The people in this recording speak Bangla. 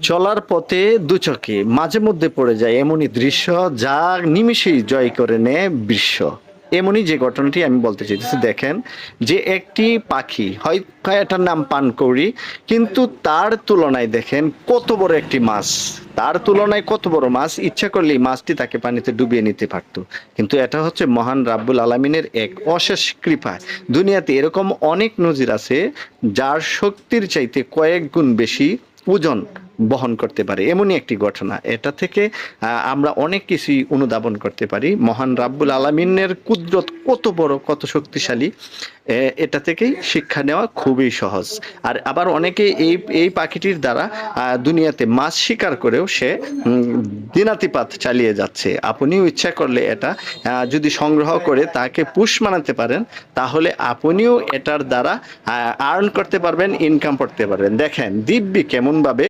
চলার পথে দুচকে মাঝে মধ্যে পড়ে যায় এমনই দৃশ্য যা নিমিষেই জয় করে নেয় বিশ্ব। এমনই যে ঘটনাটি আমি বলতে চাইতেছি, দেখেন যে একটি পাখি হয়তো এটার নাম পানকৌড়ি, কিন্তু তার তুলনায় দেখেন কত বড় একটি মাছ, তার তুলনায় কত বড় মাছ, ইচ্ছা করলেই মাছটি তাকে পানিতে ডুবিয়ে নিতে পারতো। কিন্তু এটা হচ্ছে মহান রাব্বুল আলামিনের এক অশেষ কৃপা। দুনিয়াতে এরকম অনেক নজির আছে যার শক্তির চাইতে কয়েক গুণ বেশি ওজন বহন করতে পারে, এমনই একটি ঘটনা। এটা থেকে আমরা অনেক কিছুই অনুধাবন করতে পারি মহান রাব্বুল আলামিনের কুদরত কত বড়, কত শক্তিশালী। এটা থেকেই শিক্ষা নেওয়া খুবই সহজ। আর আবার অনেকে এই এই পাখিটির দ্বারা দুনিয়াতে মাছ শিকার করেও সে দিনাতিপাত চালিয়ে যাচ্ছে। আপনিও ইচ্ছা করলে এটা যদি সংগ্রহ করে তাকে পুষ মানাতে পারেন, তাহলে আপনিও এটার দ্বারা আর্ন করতে পারবেন, ইনকাম করতে পারবেন। দেখেন দিব্যি কেমন ভাবে